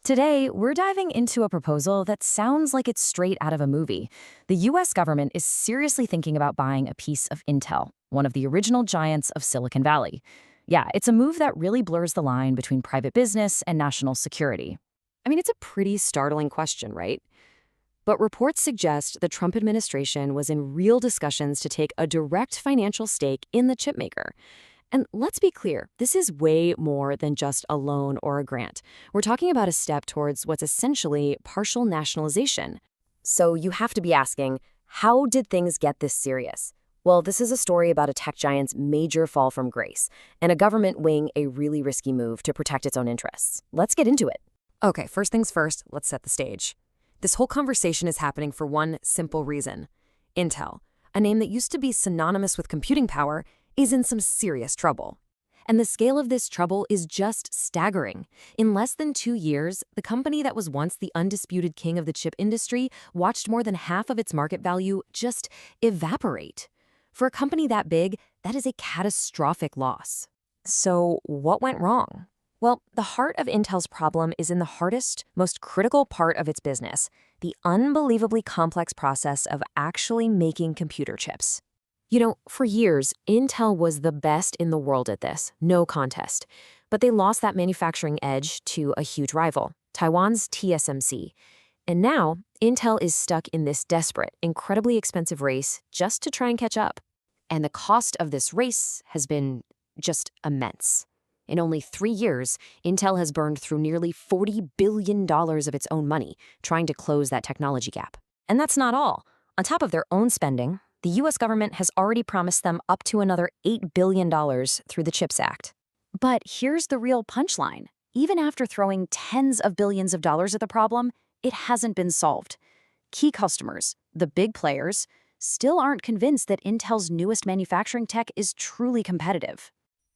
Today, we're diving into a proposal that sounds like it's straight out of a movie. The US government is seriously thinking about buying a piece of Intel, one of the original giants of Silicon Valley. Yeah, it's a move that really blurs the line between private business and national security. I mean, it's a pretty startling question, right? But reports suggest the Trump administration was in real discussions to take a direct financial stake in the chipmaker. And let's be clear, this is way more than just a loan or a grant. We're talking about a step towards what's essentially partial nationalization. So you have to be asking, how did things get this serious? Well, this is a story about a tech giant's major fall from grace and a government weighing a really risky move to protect its own interests. Let's get into it. Okay, first things first, let's set the stage. This whole conversation is happening for one simple reason. Intel, a name that used to be synonymous with computing power, is in some serious trouble. And the scale of this trouble is just staggering. In less than 2 years, the company that was once the undisputed king of the chip industry watched more than half of its market value just evaporate. For a company that big, that is a catastrophic loss. So what went wrong? Well, the heart of Intel's problem is in the hardest, most critical part of its business, the unbelievably complex process of actually making computer chips. You know, for years, Intel was the best in the world at this, no contest. But they lost that manufacturing edge to a huge rival, Taiwan's TSMC. And now, Intel is stuck in this desperate, incredibly expensive race just to try and catch up. And the cost of this race has been just immense. In only 3 years, Intel has burned through nearly $40 billion of its own money trying to close that technology gap. And that's not all. On top of their own spending, the US government has already promised them up to another $8 billion through the CHIPS Act. But here's the real punchline. Even after throwing tens of billions of dollars at the problem, it hasn't been solved. Key customers, the big players, still aren't convinced that Intel's newest manufacturing tech is truly competitive.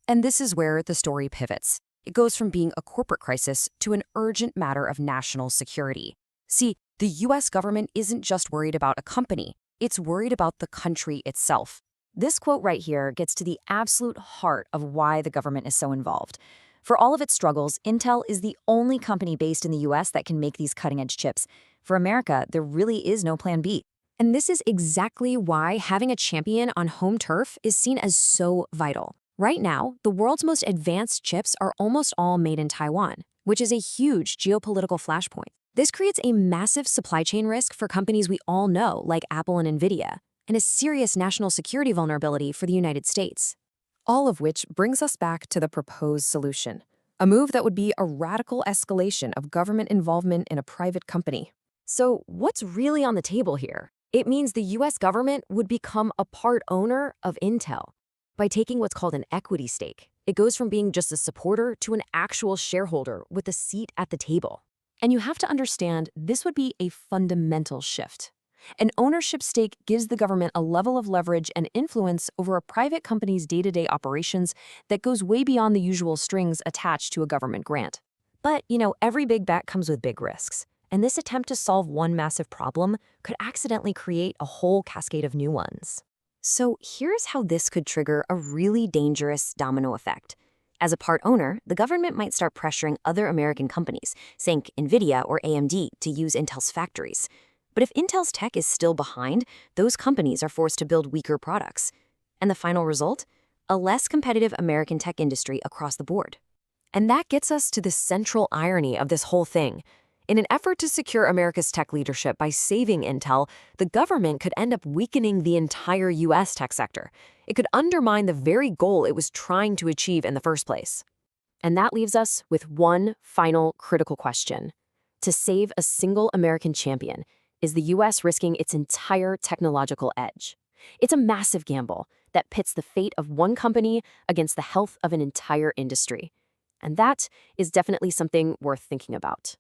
And this is where the story pivots. It goes from being a corporate crisis to an urgent matter of national security. See, the US government isn't just worried about a company. It's worried about the country itself. This quote right here gets to the absolute heart of why the government is so involved. For all of its struggles, Intel is the only company based in the US that can make these cutting-edge chips. For America, there really is no plan B. And this is exactly why having a champion on home turf is seen as so vital. Right now, the world's most advanced chips are almost all made in Taiwan, which is a huge geopolitical flashpoint. This creates a massive supply chain risk for companies we all know, like Apple and Nvidia, and a serious national security vulnerability for the United States. All of which brings us back to the proposed solution, a move that would be a radical escalation of government involvement in a private company. So what's really on the table here? It means the US government would become a part owner of Intel by taking what's called an equity stake. It goes from being just a supporter to an actual shareholder with a seat at the table. And you have to understand, this would be a fundamental shift. An ownership stake gives the government a level of leverage and influence over a private company's day-to-day operations that goes way beyond the usual strings attached to a government grant. But, every big bet comes with big risks. And this attempt to solve one massive problem could accidentally create a whole cascade of new ones. So here's how this could trigger a really dangerous domino effect. As a part owner, the government might start pressuring other American companies, think Nvidia or AMD, to use Intel's factories. But if Intel's tech is still behind, those companies are forced to build weaker products. And the final result? A less competitive American tech industry across the board. And that gets us to the central irony of this whole thing. In an effort to secure America's tech leadership by saving Intel, the government could end up weakening the entire US tech sector. It could undermine the very goal it was trying to achieve in the first place. And that leaves us with one final critical question. To save a single American champion, is the US risking its entire technological edge? It's a massive gamble that pits the fate of one company against the health of an entire industry. And that is definitely something worth thinking about.